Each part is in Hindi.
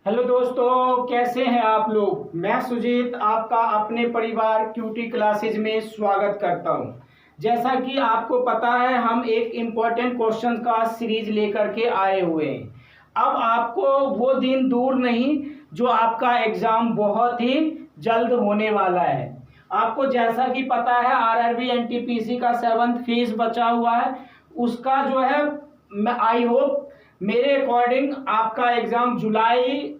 हेलो दोस्तों, कैसे हैं आप लोग। मैं सुजीत आपका अपने परिवार क्यूटी क्लासेज में स्वागत करता हूं। जैसा कि आपको पता है, हम एक इम्पोर्टेंट क्वेश्चन का सीरीज लेकर के आए हुए हैं। अब आपको वो दिन दूर नहीं जो आपका एग्ज़ाम बहुत ही जल्द होने वाला है। आपको जैसा कि पता है, आरआरबी एनटीपीसी का 7th फेज बचा हुआ है। उसका जो है, मैं आई होप मेरे अकॉर्डिंग आपका एग्जाम जुलाई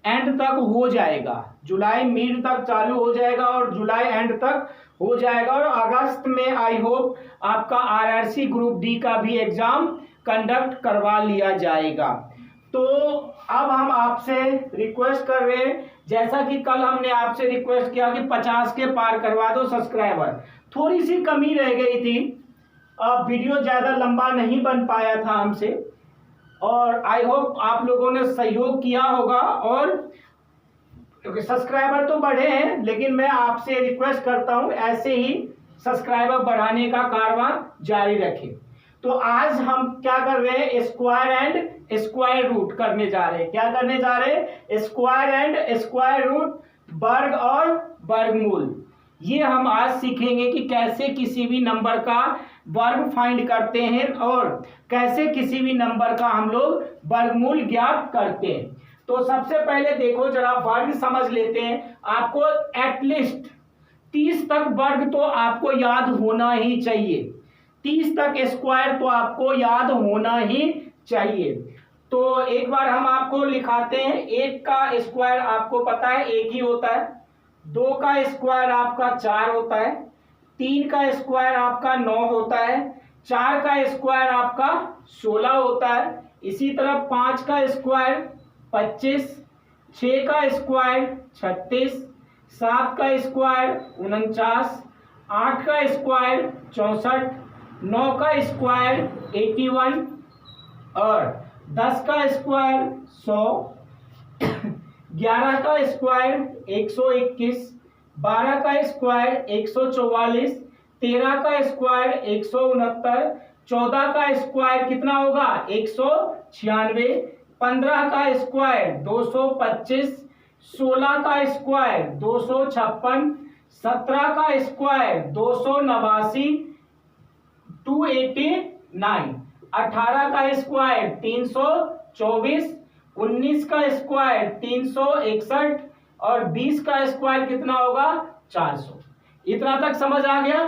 एंड तक हो जाएगा। जुलाई मिड तक चालू हो जाएगा और जुलाई एंड तक हो जाएगा और अगस्त में आई होप आपका आरआरसी ग्रुप डी का भी एग्जाम कंडक्ट करवा लिया जाएगा। तो अब हम आपसे रिक्वेस्ट कर रहे हैं, जैसा कि कल हमने आपसे रिक्वेस्ट किया कि 50 के पार करवा दो सब्सक्राइबर। थोड़ी सी कमी रह गई थी, वीडियो ज़्यादा लंबा नहीं बन पाया था हमसे, और आई होप आप लोगों ने सहयोग किया होगा। और सब्सक्राइबर तो बढ़े हैं, लेकिन मैं आपसे रिक्वेस्ट करता हूं ऐसे ही सब्सक्राइबर बढ़ाने का कारवां जारी रखें। तो आज हम क्या कर रहे हैं, स्क्वायर एंड स्क्वायर रूट करने जा रहे हैं। क्या करने जा रहे हैं? स्क्वायर एंड स्क्वायर रूट, वर्ग और वर्गमूल। ये हम आज सीखेंगे कि कैसे किसी भी नंबर का वर्ग फाइंड करते हैं और कैसे किसी भी नंबर का हम लोग वर्गमूल ज्ञात करते हैं। तो सबसे पहले देखो जरा, वर्ग समझ लेते हैं। आपको एटलीस्ट 30 तक वर्ग तो आपको याद होना ही चाहिए। 30 तक स्क्वायर तो आपको याद होना ही चाहिए। तो एक बार हम आपको लिखाते हैं। 1 का स्क्वायर आपको पता है 1 ही होता है। 2 का स्क्वायर आपका 4 होता है। 3 का स्क्वायर आपका 9 होता है। 4 का स्क्वायर आपका 16 होता है। इसी तरह 5 का स्क्वायर 25, 6 का स्क्वायर 36, 7 का स्क्वायर 49, 8 का स्क्वायर 64, 9 का स्क्वायर 81 और 10 का स्क्वायर 100, 11 का स्क्वायर 121, 12 का स्क्वायर 144, 13 का स्क्वायर 169, 14 का स्क्वायर कितना होगा 196, 15 का स्क्वायर 225, 16 का स्क्वायर 256, 17 का स्क्वायर 289, 289, 18 का स्क्वायर 324, 19 का स्क्वायर 361 और 20 का स्क्वायर कितना होगा 400। इतना तक समझ आ गया।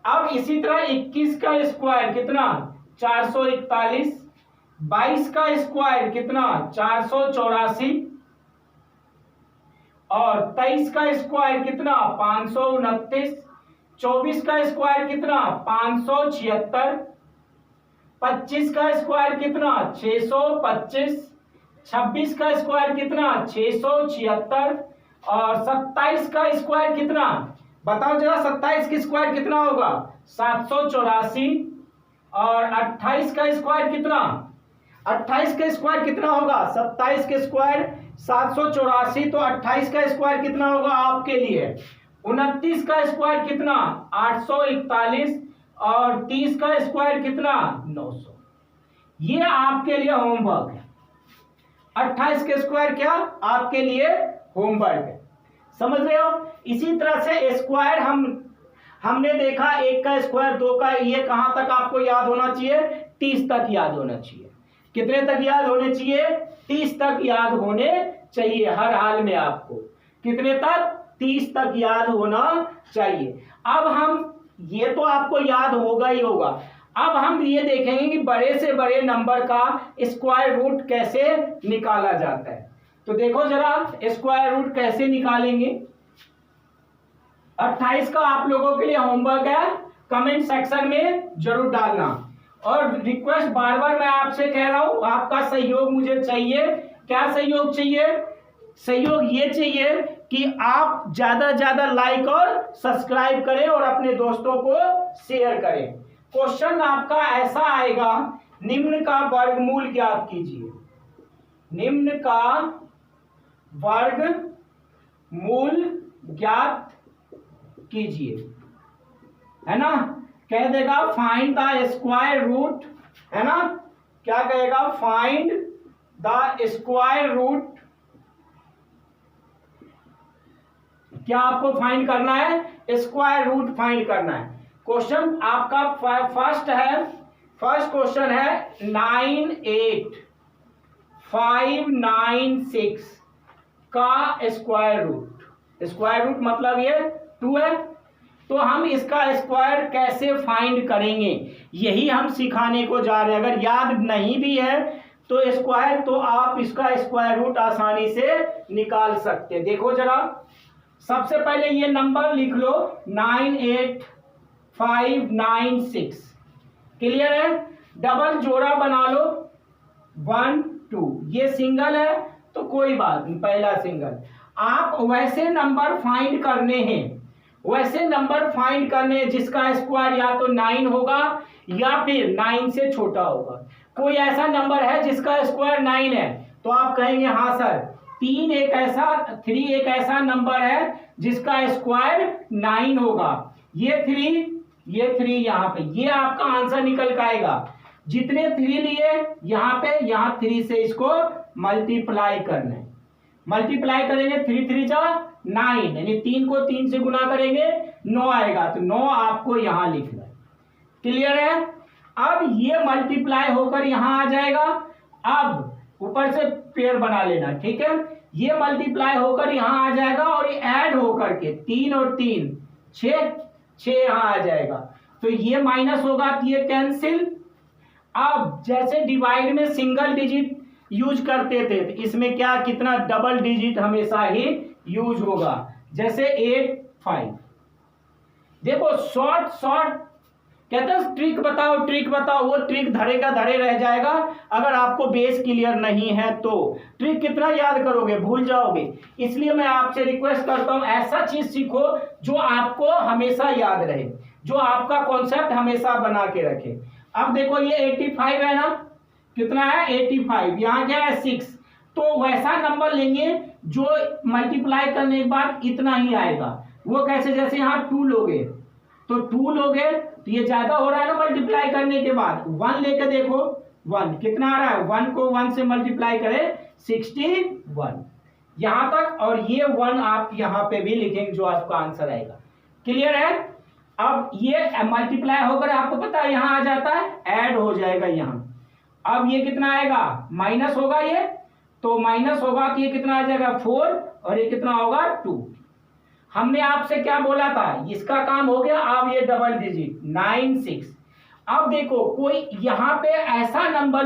अब इसी तरह 21 का स्क्वायर कितना 441, 22 का स्क्वायर कितना 484 और 23 का स्क्वायर कितना 529, 24 का स्क्वायर कितना 576, 25 का स्क्वायर कितना 625, 26 का स्क्वायर कितना 676 और 27 का स्क्वायर कितना, बताओ जरा 27 का स्क्वायर कितना होगा 784 और 28 का स्क्वायर कितना, 28 का स्क्वायर कितना होगा 27 के स्क्वायर 784, तो 28 का स्क्वायर कितना होगा आपके लिए 29 का स्क्वायर कितना 841 और 30 का स्क्वायर कितना 900। ये आपके लिए होमवर्क है। 28 के स्क्वायर क्या आपके लिए होमवर्क है, समझ रहे हो। इसी तरह से स्क्वायर हमने देखा 1 का स्क्वायर 2 का, ये कहां तक आपको याद होना चाहिए 30 तक याद होना चाहिए। कितने तक याद होने चाहिए 30 तक याद होने चाहिए। हर हाल में आपको कितने तक 30 तक याद होना चाहिए। अब हम ये तो आपको याद होगा ही होगा। अब हम ये देखेंगे कि बड़े से बड़े नंबर का स्क्वायर रूट कैसे निकाला जाता है। तो देखो जरा स्क्वायर रूट कैसे निकालेंगे। 28 का आप लोगों के लिए होमवर्क है, कमेंट सेक्शन में जरूर डालना। और रिक्वेस्ट बार बार मैं आपसे कह रहा हूं, आपका सहयोग मुझे चाहिए। क्या सहयोग चाहिए? सहयोग ये चाहिए कि आप ज्यादा लाइक और सब्सक्राइब करें और अपने दोस्तों को शेयर करें। क्वेश्चन आपका ऐसा आएगा, निम्न का वर्गमूल ज्ञात कीजिए। निम्न का वर्गमूल ज्ञात कीजिए, है ना। कह देगा फाइंड द स्क्वायर रूट, है ना। क्या कहेगा? फाइंड द स्क्वायर रूट क्या आपको फाइंड करना है? स्क्वायर रूट फाइंड करना है। क्वेश्चन आपका फर्स्ट क्वेश्चन है 98596 का स्क्वायर रूट। स्क्वायर रूट मतलब ये 2 है, तो हम इसका स्क्वायर कैसे फाइंड करेंगे यही हम सिखाने को जा रहे हैं। अगर याद नहीं भी है तो स्क्वायर, तो आप इसका स्क्वायर रूट आसानी से निकाल सकते हैं। देखो जरा, सबसे पहले ये नंबर लिख लो 98596, क्लियर है? डबल जोड़ा बना लो 1 2, ये सिंगल है तो कोई बात नहीं, पहला सिंगल। आप वैसे नंबर फाइंड करने हैं जिसका स्क्वायर या तो 9 होगा या फिर 9 से छोटा होगा। कोई ऐसा नंबर है जिसका स्क्वायर 9 है तो आप कहेंगे हाँ सर, 3 एक ऐसा नंबर है जिसका स्क्वायर 9 होगा। ये 3 यहाँ पे, ये आपका आंसर निकल के आएगा। जितने 3 लिए यहाँ पे, यहाँ 3 से इसको मल्टीप्लाई करना है। मल्टीप्लाई करेंगे 3 3 जा 9, यानी 3 को 3 से गुना करेंगे 9 आएगा, तो 9 आपको यहां लिखना है। क्लियर है? अब ये मल्टीप्लाई होकर यहां आ जाएगा। अब ऊपर से पेयर बना लेना, ठीक है? ये मल्टीप्लाई होकर यहां आ जाएगा और ये ऐड होकर के 3 और 3 6 यहां आ जाएगा, तो ये माइनस होगा तो ये कैंसिल। अब जैसे डिवाइड में सिंगल डिजिट यूज करते थे तो इसमें क्या, कितना डबल डिजिट हमेशा ही यूज होगा, जैसे 8 5। देखो शॉर्ट कहते हैं ट्रिक बताओ, वो ट्रिक धरे का धरे रह जाएगा। अगर आपको बेस क्लियर नहीं है तो ट्रिक कितना याद करोगे, भूल जाओगे। इसलिए मैं आपसे रिक्वेस्ट करता हूं ऐसा चीज सीखो जो आपको हमेशा याद रहे, जो आपका कॉन्सेप्ट हमेशा बना के रखे। अब देखो ये 85 है ना, कितना है 85, यहाँ क्या है 6, तो वैसा नंबर लेंगे जो मल्टीप्लाई करने के बाद इतना ही आएगा। वो कैसे, जैसे यहाँ 2 लोगे तो 2 लोगे तो ये ज्यादा हो रहा है ना मल्टीप्लाई करने के बाद। 1 लेके देखो 1 कितना आ रहा है, 1 को 1 से मल्टीप्लाई करें 61 यहां तक, और ये 1 आप यहां पे भी लिखेंगे जो आपका आंसर आएगा। क्लियर है? अब ये मल्टीप्लाई होकर आपको पता है यहां आ जाता है, ऐड हो जाएगा यहां। अब ये कितना आएगा, माइनस होगा ये, तो माइनस होगा तो ये कितना आ जाएगा 4, और ये कितना होगा 2। हमने आपसे क्या बोला था, इसका काम हो गया। अब ये डबल डिजिट 9 6। अब देखो कोई यहाँ पे ऐसा नंबर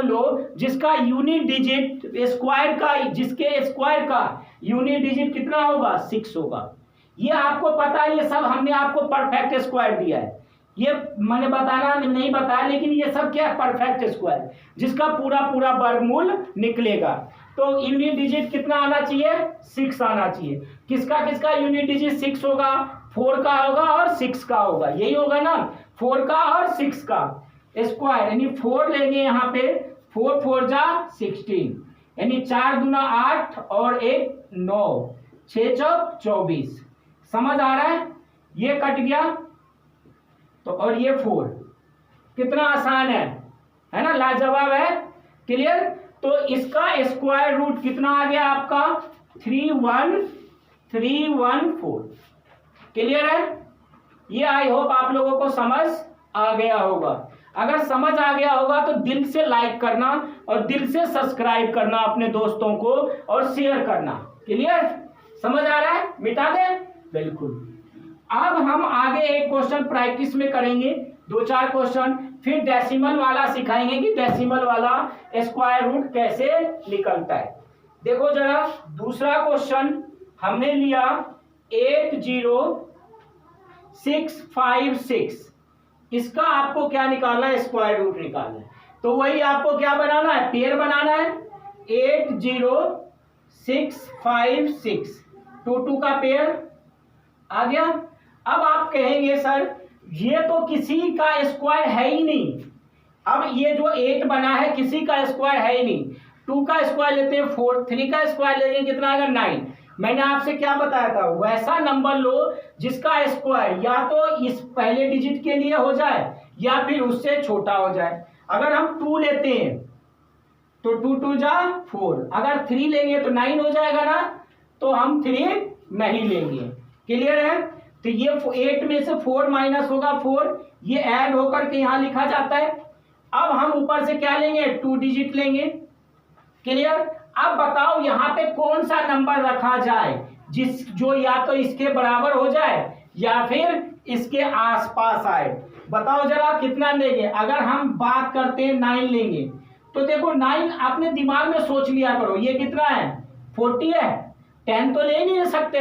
लो जिसका यूनिट डिजिट स्क्वायर का, जिसके स्क्वायर का यूनिट डिजिट कितना होगा 6 होगा। ये आपको पता है, ये सब हमने आपको परफेक्ट स्क्वायर दिया है। ये मैंने बताना नहीं बताया, लेकिन ये सब क्या है, परफेक्ट स्क्वायर जिसका पूरा वर्गमूल निकलेगा। तो यूनिट डिजिट कितना आना चाहिए, 6 आना चाहिए। किसका यूनिट डिजिट 6 होगा, 4 का होगा और 6 का होगा, यही होगा ना, 4 का और 6 का स्क्वायर, यानी 4 लेंगे यहाँ पे, 4 4 जा 16, यानी 4 दूना 8 और 1 9, 6 चौक 24। समझ आ रहा है? ये कट गया तो, और ये 4, कितना आसान है ना, लाजवाब है। क्लियर? तो इसका स्क्वायर रूट कितना आ गया आपका 31314। क्लियर है? ये आई होप आप लोगों को समझ आ गया होगा। अगर समझ आ गया होगा तो दिल से लाइक करना और दिल से सब्सक्राइब करना अपने दोस्तों को और शेयर करना। क्लियर? समझ आ रहा है? मिटा दें? बिल्कुल। अब हम आगे एक क्वेश्चन प्रैक्टिस में करेंगे, 2-4 क्वेश्चन, फिर डेसिमल वाला सिखाएंगे कि डेसिमल वाला स्क्वायर रूट कैसे निकलता है। देखो जरा, दूसरा क्वेश्चन हमने लिया 80656। इसका आपको क्या निकालना है, स्क्वायर रूट निकालना है। तो वही आपको क्या बनाना है, पेयर बनाना है। 80656 2 का पेयर आ गया। अब आप कहेंगे सर ये तो किसी का स्क्वायर है ही नहीं। अब ये जो 8 बना है किसी का स्क्वायर है ही नहीं। 2 का स्क्वायर लेते हैं 4, 3 का स्क्वायर लेंगे कितना आएगा 9। मैंने आपसे क्या बताया था, वैसा नंबर लो जिसका स्क्वायर या तो इस पहले डिजिट के लिए हो जाए या फिर उससे छोटा हो जाए। अगर हम 2 लेते हैं तो 2 2 जा 4, अगर 3 लेंगे तो 9 हो जाएगा ना, तो हम 3 नहीं लेंगे। क्लियर है? तो ये 8 में से 4 माइनस होगा 4, ये ऐड होकर के यहां लिखा जाता है। अब हम ऊपर से क्या लेंगे? 2 डिजिट लेंगे। क्लियर? अब बताओ यहां पे कौन सा नंबर रखा जाए जो या तो इसके बराबर हो जाए या फिर इसके आसपास आए। बताओ जरा कितना लेंगे। अगर हम बात करते हैं 9 लेंगे, तो देखो 9 अपने दिमाग में सोच लिया करो, ये कितना है? 40 है। 10 तो ले नहीं सकते,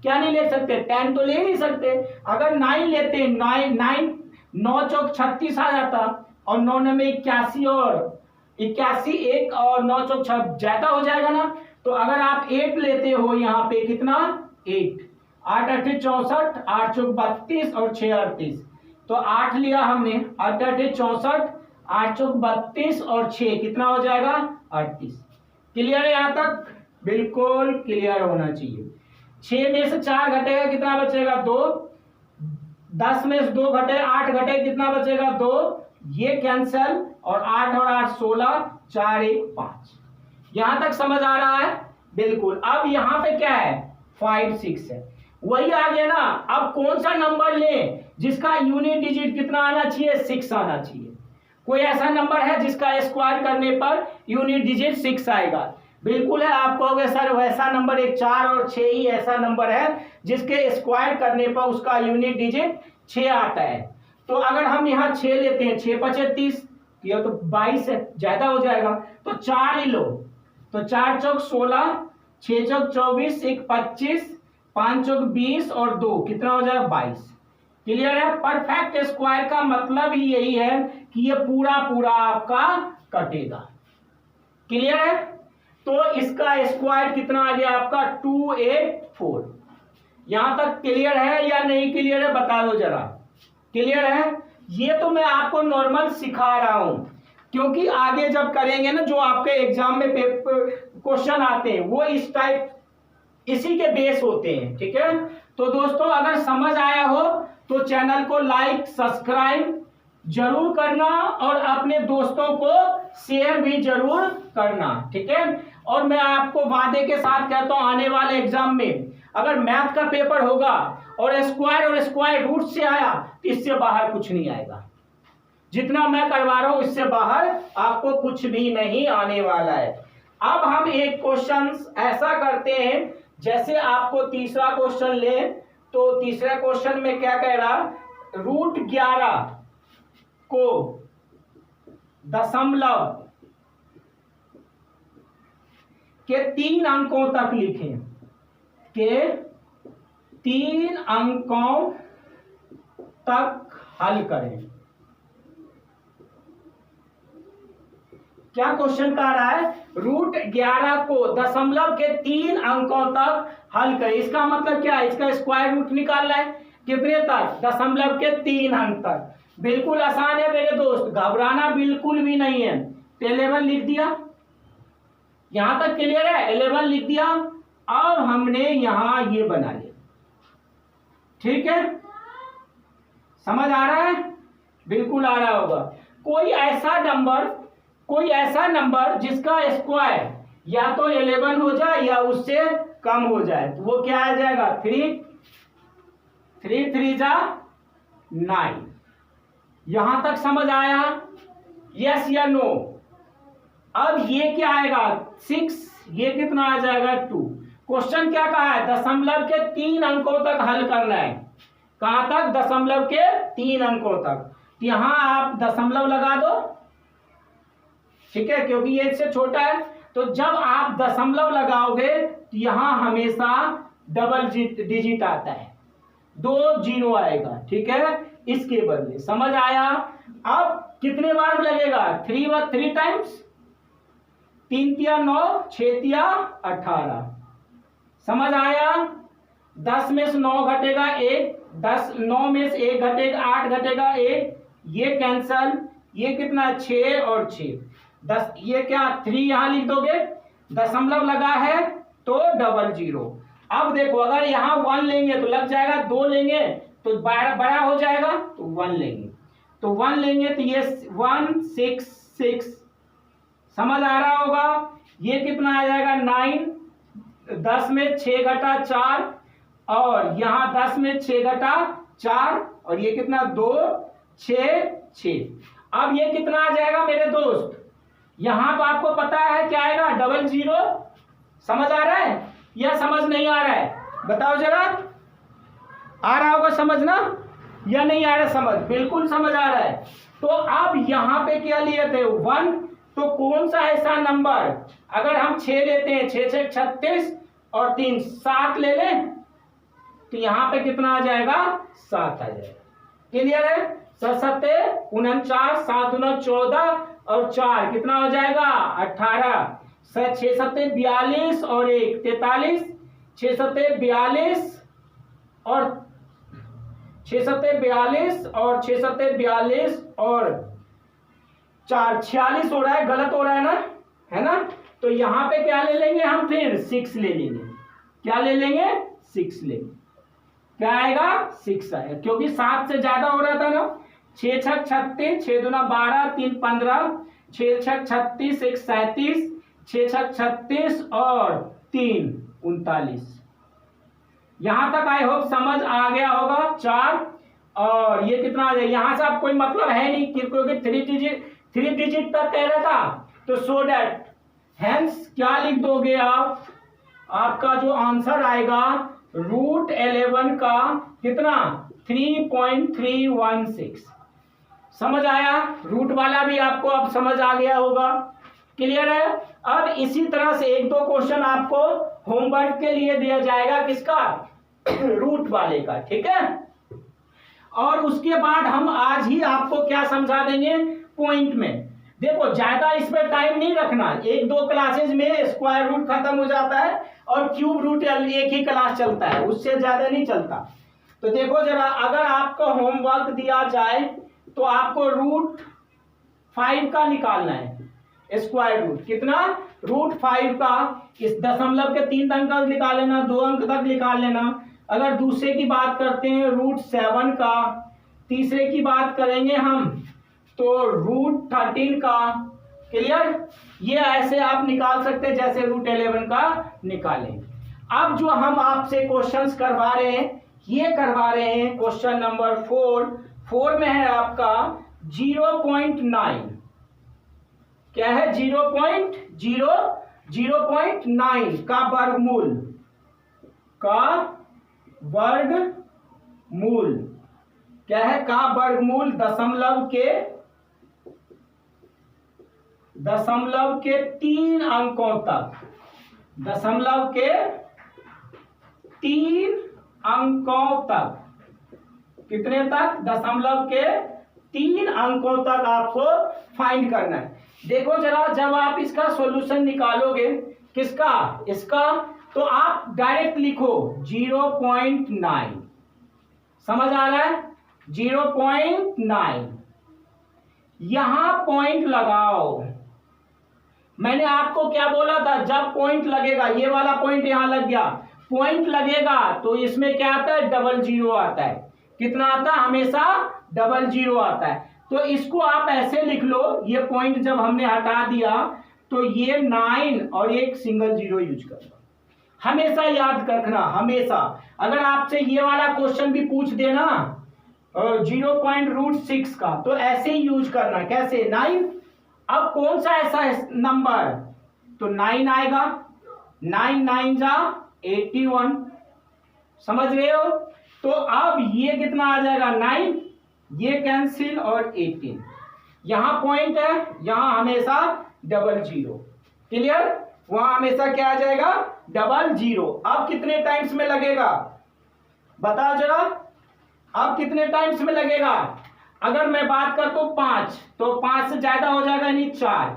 क्या नहीं ले सकते? 10 तो ले नहीं सकते। अगर 9 लेते, 9 चौक 36 आ जाता, और 9 में 81 और 81, 1 और 9 चौक 6 ज्यादा हो जाएगा ना। तो अगर आप 8 लेते हो यहाँ पे, कितना? 8, 8 8 64, 8 चौक 32 और 6 38, तो 8 लिया हमने, 8 8 64, 8 चौक 32 और 6 कितना हो जाएगा? 38। क्लियर है यहाँ तक? बिल्कुल क्लियर होना चाहिए। 6 में से 4 घटेगा, कितना बचेगा? 2। 10 में से 2 घटे, 8 घटे, कितना बचेगा? 2। ये कैंसल, और 8 और 8 16, 4 1 5। यहां तक समझ आ रहा है? बिल्कुल। अब यहां पे क्या है? 5 6 है, वही आ गया ना। अब कौन सा नंबर लें जिसका यूनिट डिजिट कितना आना चाहिए? 6 आना चाहिए। कोई ऐसा नंबर है जिसका स्क्वायर करने पर यूनिट डिजिट 6 आएगा? बिल्कुल है। आप कहोगे सर वैसा नंबर एक 4 और 6 ही ऐसा नंबर है जिसके स्क्वायर करने पर उसका यूनिट डिजिट 6 आता है। तो अगर हम यहाँ 6 लेते हैं, 6 5 30, ये तो 22 है, ज्यादा हो जाएगा, तो 4 ही लो। तो 4 चौक 16, 6 चौक 24, 1 25, 5 चौक 20 और 2 कितना हो जाएगा? 22। क्लियर है? परफेक्ट स्क्वायर का मतलब ही यही है कि ये पूरा पूरा आपका कटेगा। क्लियर है? तो इसका स्क्वायर कितना आ गया आपका? 284। यहां तक क्लियर है या नहीं क्लियर है? बता दो जरा। क्लियर है? ये तो मैं आपको नॉर्मल सिखा रहा हूं, क्योंकि आगे जब करेंगे ना, जो आपके एग्जाम में पेपर क्वेश्चन आते हैं वो इस टाइप, इसी के बेस होते हैं। ठीक है? तो दोस्तों अगर समझ आया हो तो चैनल को लाइक सब्सक्राइब जरूर करना, और अपने दोस्तों को शेयर भी जरूर करना। ठीक है? और मैं आपको वादे के साथ कहता हूं, आने वाले एग्जाम में अगर मैथ का पेपर होगा और स्क्वायर रूट से आया, तो इससे बाहर कुछ नहीं आएगा। जितना मैं करवा रहा हूं इससे बाहर आपको कुछ भी नहीं आने वाला है। अब हम एक क्वेश्चन ऐसा करते हैं, जैसे आपको तीसरा क्वेश्चन ले, तो तीसरे क्वेश्चन में क्या कह रहा? रूट 11 को दशमलव के 3 अंकों तक लिखें, के 3 अंकों तक हल करें। क्या क्वेश्चन कह रहा है? रूट 11 को दशमलव के 3 अंकों तक हल करें। इसका मतलब क्या है? इसका स्क्वायर रूट निकालना है। कितने तक? दशमलव के 3 अंक तक। बिल्कुल आसान है मेरे दोस्त, घबराना बिल्कुल भी नहीं है। तो 11 लिख दिया, यहां तक क्लियर है? 11 लिख दिया। अब हमने यहां ये बना लिया। ठीक है? समझ आ रहा है? बिल्कुल आ रहा होगा। कोई ऐसा नंबर जिसका स्क्वायर या तो 11 हो जाए या उससे कम हो जाए, तो वो क्या आ जाएगा? 3 3 जा 9। यहां तक समझ आया? यस या नो? अब ये क्या आएगा? 6, ये कितना आ जाएगा? 2। क्वेश्चन क्या कहा है? दशमलव के 3 अंकों तक हल करना है। कहां तक? दशमलव के 3 अंकों तक। यहां आप दशमलव लगा दो, ठीक है, क्योंकि ये इससे छोटा है। तो जब आप दशमलव लगाओगे तो यहां हमेशा डबल डिजिट आता है, 2 0 आएगा। ठीक है? इसके बदले। समझ आया? अब कितने बार लगेगा? 3 टाइम्स, 3 तिया 9, 6 तिया 18। समझ आया? 10 में से 9 घटेगा 1, 9 में से 1 घटेगा, 8 घटेगा 1, ये कैंसल, ये कितना? 6 और 6 10, ये क्या 3 यहां लिख दोगे, दशमलव लगा है तो 00। अब देखो अगर यहां 1 लेंगे तो लग जाएगा, 2 लेंगे तो बड़ा हो जाएगा तो 1 लेंगे, तो 1 लेंगे तो ये 1 6 6। समझ आ रहा होगा? ये कितना आ जाएगा? 10 में 6 घटा 4 और यहाँ 10 में 6 घटा 4 और ये कितना 2 6 6। अब ये कितना आ जाएगा मेरे दोस्त, यहां तो आपको पता है क्या आएगा, डबल जीरो। समझ आ रहा है या समझ नहीं आ रहा है, बताओ जरा। आ रहा होगा समझ ना या नहीं आ रहा समझ? बिल्कुल समझ आ रहा है। तो अब यहां पे क्या लिए थे 1, तो कौन सा ऐसा नंबर, अगर हम 6 लेते हैं 6 6 36 और 3 7 ले लें तो यहां पे कितना आ जाएगा 7 आ जाएगा। क्लियर है? 7 7 49 7 9 14 और 4 कितना हो जाएगा 18। 6 7 42 और 1 43। 6 7 42 और 6 7 42 और 6 7 42 और 4 46 हो रहा है, गलत हो रहा है ना, है ना। तो यहां पे क्या ले लेंगे हम, फिर 6 ले लेंगे। क्या ले लेंगे 6 लेंगे। क्या आएगा 6 आएगा, क्योंकि 7 से ज्यादा हो रहा था ना। 6 6 36 6 2 12 3 15 6 6 36 1 37 6 6 36 और 3 39। यहां तक आई होप समझ आ गया होगा। 4 और ये कितना आ जाएगा, यहां से आप कोई मतलब है नहीं क्योंकि 3 डिजिट तक कह रहा था। तो सो डैट हेंस क्या लिख दोगे आप, आपका जो आंसर आएगा √11 का कितना 3.316। समझ आया? रूट वाला भी आपको अब समझ आ गया होगा। क्लियर है? अब इसी तरह से 1-2 क्वेश्चन आपको होमवर्क के लिए दिया जाएगा, किसका रूट वाले का, ठीक है। और उसके बाद हम आज ही आपको क्या समझा देंगे पॉइंट में। देखो ज्यादा इसमें टाइम नहीं रखना, 1-2 क्लासेज में स्क्वायर रूट खत्म हो जाता है और क्यूब रूट एक ही क्लास चलता है, उससे ज्यादा नहीं चलता। तो देखो जरा, अगर आपको होमवर्क दिया जाए तो आपको √5 का निकालना है। स्क्वायर रूट कितना, √5 का। इस दशमलव के 3 अंक तक निकाल लेना, 2 अंक तक निकाल लेना। अगर दूसरे की बात करते हैं √7 का, तीसरे की बात करेंगे हम तो √13 का। क्लियर? ये ऐसे आप निकाल सकते हैं जैसे √11 का निकालें। अब जो हम आपसे क्वेश्चंस करवा रहे हैं, ये करवा रहे हैं क्वेश्चन नंबर 4 में है आपका 0.9। क्या है 0.9 का वर्गमूल, क्या है का वर्गमूल दशमलव के 3 अंकों तक, दशमलव के 3 अंकों तक। कितने तक? दशमलव के 3 अंकों तक आपको फाइंड करना है। देखो जरा, जब आप इसका सॉल्यूशन निकालोगे, किसका, इसका, तो आप डायरेक्ट लिखो 0.9। समझ आ रहा है? 0.9 यहां पॉइंट लगाओ। मैंने आपको क्या बोला था, जब पॉइंट लगेगा, ये वाला पॉइंट यहां लग गया, पॉइंट लगेगा तो इसमें क्या आता है, डबल जीरो आता है। कितना आता है? हमेशा डबल जीरो आता है। तो इसको आप ऐसे लिख लो, ये पॉइंट जब हमने हटा दिया तो ये 9 और एक सिंगल जीरो यूज करना। हमेशा याद रखना, हमेशा। अगर आपसे ये वाला क्वेश्चन भी पूछ देना 0.6 का, तो ऐसे ही यूज करना। कैसे? 9। अब कौन सा ऐसा नंबर, तो 9 आएगा। 9 9 जा 81। समझ रहे हो? तो अब ये कितना आ जाएगा 9, ये कैंसिल और 18। यहां पॉइंट है, यहां हमेशा डबल जीरो। क्लियर? वहां हमेशा क्या आ जाएगा, डबल जीरो। अब कितने टाइम्स में लगेगा बताओ जरा, अब कितने टाइम्स में लगेगा? अगर मैं बात करता हूं 5, तो 5 से ज्यादा हो जाएगा यानी 4,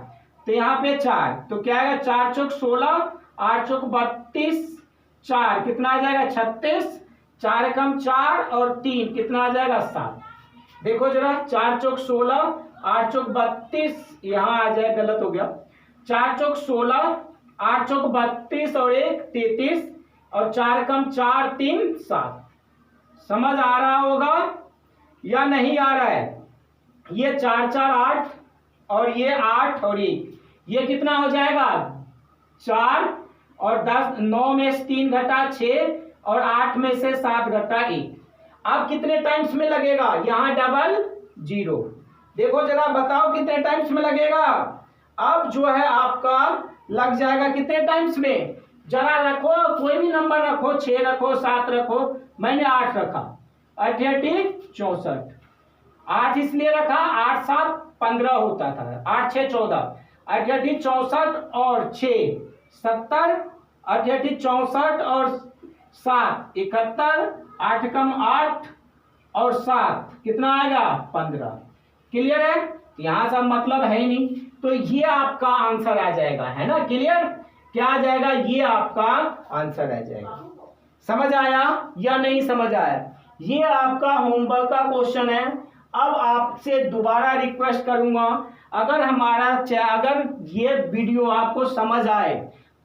तो यहाँ पे 4, तो क्या आएगा 4 चौक 16, 8 चौक 32, 4 कितना आ जाएगा 36, 4 कम 4 और 3 कितना आ जाएगा 7। देखो जरा, 4 चौक 16, 8 चौक 32, यहां आ जाए, गलत हो गया। 4 चौक 16, 8 चौक 32 और 1 33 और 4 कम 4 3 7। समझ आ रहा होगा या नहीं आ रहा है? ये 4 4 8 और ये 8 और 1, ये कितना हो जाएगा 4 और 9 में से 3 घटा 6 और 8 में से 7 घटा 1। अब कितने टाइम्स में लगेगा? यहाँ डबल 0। देखो जरा बताओ कितने टाइम्स में लगेगा? अब जो है आपका लग जाएगा कितने टाइम्स में? जरा रखो, कोई भी नंबर रखो, 6 रखो, 7 रखो, मैंने 8 रखा। 8 64। 8 इसलिए रखा, 8 7 15 होता था, 8 6 14, 8 64 और 6 70, 8 64 और 7 71, 8 कम 8 और 7 कितना आएगा? 15। क्लियर है? यहां सब मतलब है ही नहीं, तो ये आपका आंसर आ जाएगा, है ना? क्लियर? क्या आ जाएगा? ये आपका आंसर आ जाएगा। समझ आया या नहीं समझ आया? ये आपका होमवर्क का क्वेश्चन है। अब आपसे दोबारा रिक्वेस्ट करूंगा, अगर ये वीडियो आपको समझ आए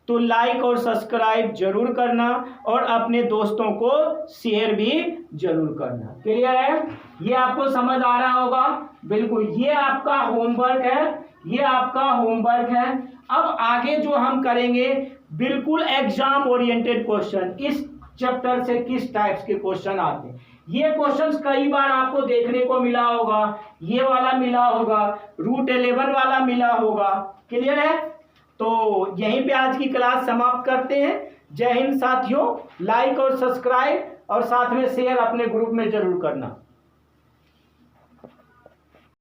तो लाइक और सब्सक्राइब जरूर करना और अपने दोस्तों को शेयर भी जरूर करना। क्लियर है? ये आपको समझ आ रहा होगा? बिल्कुल, ये आपका होमवर्क है, ये आपका होमवर्क है। अब आगे जो हम करेंगे बिल्कुल एग्जाम ओरिएंटेड क्वेश्चन, इस चैप्टर से किस टाइप्स के क्वेश्चन आते हैं। ये क्वेश्चंस कई बार आपको देखने को मिला होगा, ये वाला मिला होगा, √11 वाला मिला होगा। क्लियर है? तो यहीं पे आज की क्लास समाप्त करते हैं। जय हिंद साथियों। लाइक और सब्सक्राइब और साथ में शेयर अपने ग्रुप में जरूर करना।